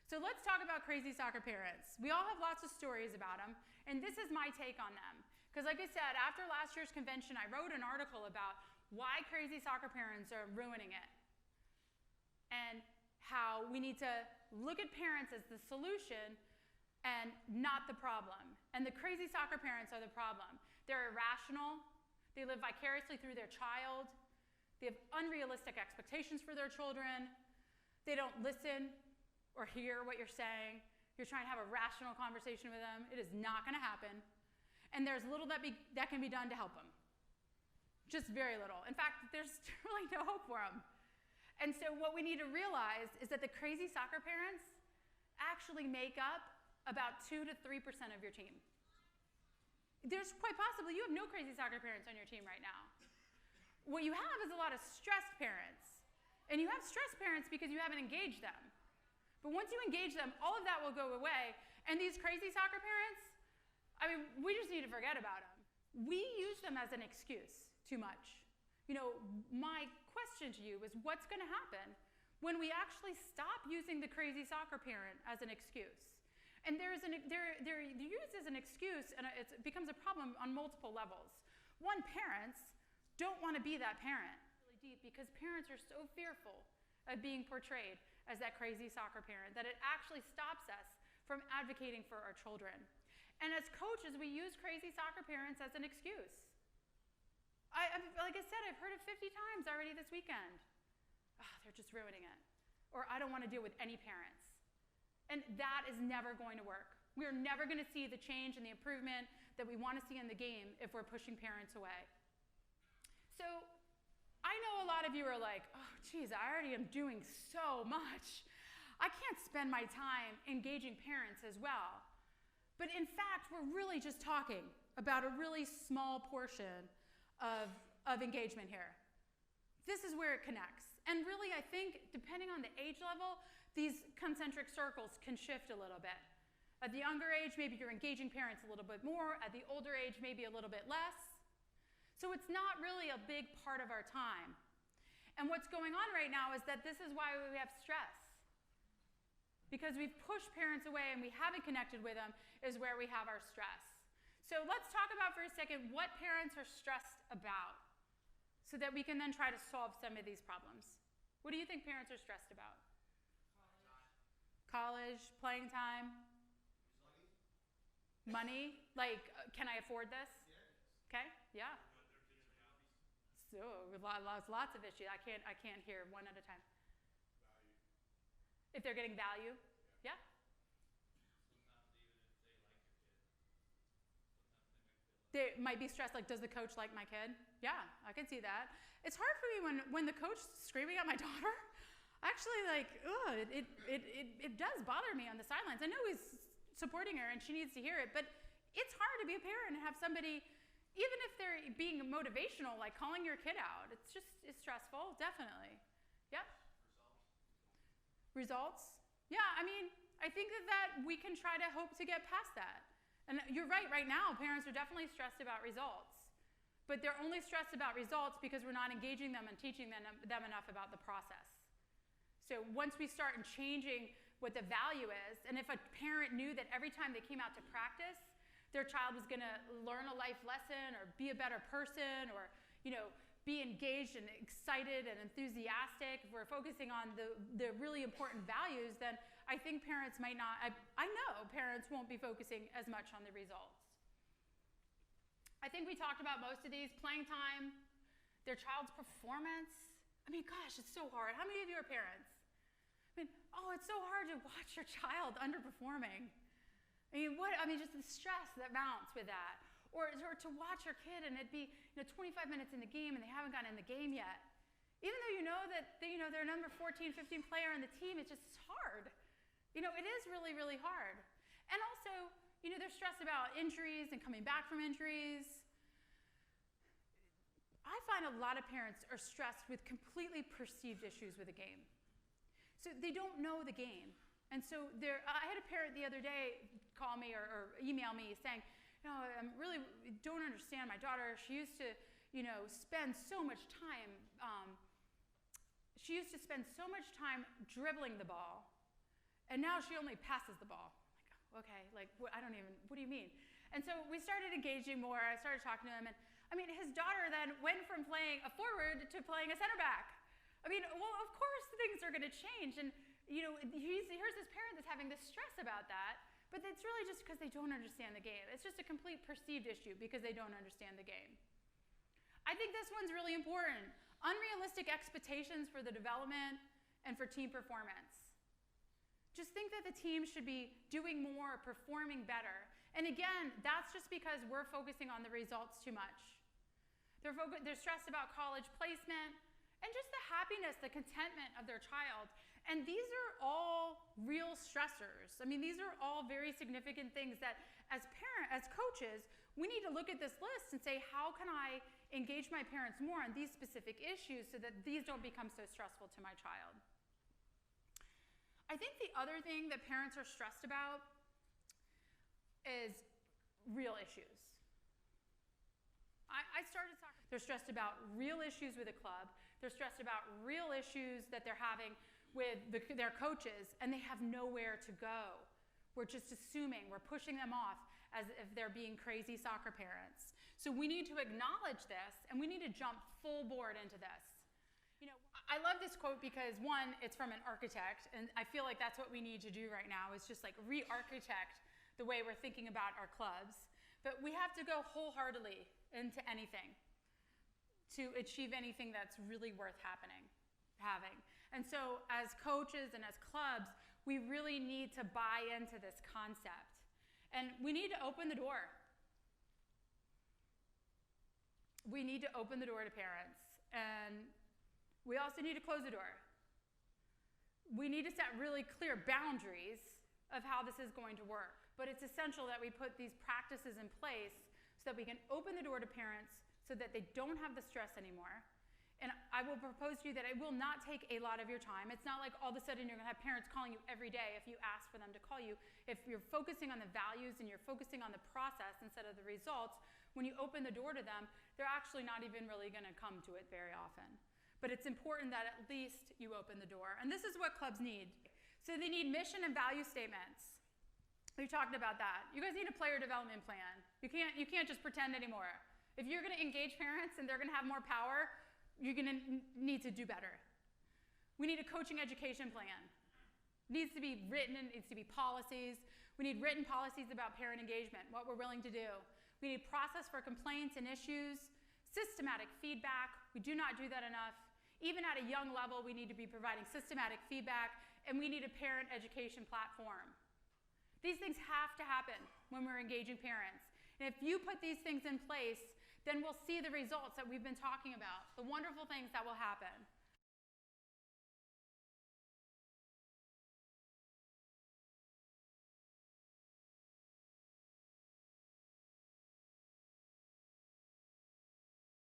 So let's talk about crazy soccer parents. We all have lots of stories about them, and this is my take on them. Because like I said, after last year's convention, I wrote an article about why crazy soccer parents are ruining it, and how we need to look at parents as the solution and not the problem. And the crazy soccer parents are the problem. They're irrational. They live vicariously through their child. They have unrealistic expectations for their children. They don't listen or hear what you're saying. You're trying to have a rational conversation with them. It is not going to happen. And there's little that can be done to help them. Just very little. In fact, there's really no hope for them. And so what we need to realize is that the crazy soccer parents actually make up about 2 to 3% of your team. There's quite possibly you have no crazy soccer parents on your team right now. What you have is a lot of stressed parents. And you have stressed parents because you haven't engaged them. But once you engage them, all of that will go away. And these crazy soccer parents, I mean, we just need to forget about them. We use them as an excuse too much. You know, my question to you is what's going to happen when we actually stop using the crazy soccer parent as an excuse? And they're used as an excuse, and it becomes a problem on multiple levels. One, parents don't want to be that parent really deep because parents are so fearful of being portrayed as that crazy soccer parent that it actually stops us from advocating for our children. And as coaches, we use crazy soccer parents as an excuse. Like I said, I've heard it 50 times already this weekend. Oh, they're just ruining it. Or I don't want to deal with any parents. And that is never going to work. We're never going to see the change and the improvement that we want to see in the game if we're pushing parents away. So I know a lot of you are like, oh, geez, I already am doing so much. I can't spend my time engaging parents as well. But in fact, we're really just talking about a really small portion of engagement here. This is where it connects. And really, I think, depending on the age level, these concentric circles can shift a little bit. At the younger age, maybe you're engaging parents a little bit more. At the older age, maybe a little bit less. So it's not really a big part of our time. And what's going on right now is that this is why we have stress. Because we've pushed parents away and we haven't connected with them is where we have our stress. So let's talk about for a second what parents are stressed about so that we can then try to solve some of these problems. What do you think parents are stressed about? College, playing time, money. Like, can I afford this? Okay, yeah. So lots of issues. I can't hear one at a time. Value. If they're getting value, yeah. Sometimes even if they like your kid, sometimes they might feel They might be stressed, like, does the coach like my kid? Yeah, I can see that. It's hard for me when the coach is screaming at my daughter. Actually, like, it does bother me on the sidelines. I know he's supporting her and she needs to hear it, but it's hard to be a parent and have somebody, even if they're being motivational, like calling your kid out. It's stressful, definitely. Yep. Results? Yeah, I mean, I think that we can try to hope to get past that. And you're right now, parents are definitely stressed about results. But they're only stressed about results because we're not engaging them and teaching them enough about the process. So once we start changing what the value is, and if a parent knew that every time they came out to practice, their child was going to learn a life lesson or be a better person or, you know, be engaged and excited and enthusiastic, if we're focusing on the really important values, then I think parents might not, I know parents won't be focusing as much on the results. I think we talked about most of these. Playing time, their child's performance. I mean, gosh, it's so hard. How many of you are parents? I mean, oh, it's so hard to watch your child underperforming. I mean, just the stress that mounts with that. Or to watch your kid and it'd be 25 minutes in the game and they haven't gotten in the game yet. Even though you know that they're number 14, 15 player on the team, it's just hard. It is really, really hard. And also, they're stressed about injuries and coming back from injuries. I find a lot of parents are stressed with completely perceived issues with the game. So they don't know the game. And so I had a parent the other day call me or email me saying, I really don't understand my daughter. She used to, spend so much time. She used to spend so much time dribbling the ball. And now she only passes the ball. I'm like, okay, like, what do you mean? And so we started engaging more. I started talking to him. And I mean, his daughter then went from playing a forward to playing a center back. I mean, well, of course things are going to change. And, you know, here's this parent that's having this stress about that. But it's really just because they don't understand the game. It's just a complete perceived issue because they don't understand the game. I think this one's really important. Unrealistic expectations for the development and for team performance. Just think that the team should be doing more, performing better. And again, that's just because we're focusing on the results too much. They're stressed about college placement and just the happiness, the contentment of their child. And these are all real stressors. I mean, these are all very significant things that as coaches, we need to look at this list and say, how can I engage my parents more on these specific issues so that these don't become so stressful to my child? I think the other thing that parents are stressed about is real issues. I started soccer. They're stressed about real issues with a club. They're stressed about real issues that they're having with their coaches, and they have nowhere to go. We're just assuming, we're pushing them off as if they're being crazy soccer parents. So we need to acknowledge this, and we need to jump full board into this. You know, I love this quote because, one, it's from an architect, and I feel like that's what we need to do right now is just like re-architect the way we're thinking about our clubs. But we have to go wholeheartedly into anything to achieve anything that's really worth having. And so as coaches and as clubs, we really need to buy into this concept. And we need to open the door. We need to open the door to parents. And we also need to close the door. We need to set really clear boundaries of how this is going to work. But it's essential that we put these practices in place so that we can open the door to parents so that they don't have the stress anymore. And I will propose to you that it will not take a lot of your time. It's not like all of a sudden you're going to have parents calling you every day if you ask for them to call you. If you're focusing on the values and you're focusing on the process instead of the results, when you open the door to them, they're actually not even really going to come to it very often. But it's important that at least you open the door. And this is what clubs need. So they need mission and value statements. We talked about that. You guys need a player development plan. You can't just pretend anymore. If you're going to engage parents and they're going to have more power, you're going to need to do better. We need a coaching education plan. It needs to be written, it needs to be policies. We need written policies about parent engagement, what we're willing to do. We need process for complaints and issues, systematic feedback. We do not do that enough. Even at a young level, we need to be providing systematic feedback, and we need a parent education platform. These things have to happen when we're engaging parents. And if you put these things in place, then we'll see the results that we've been talking about, the wonderful things that will happen.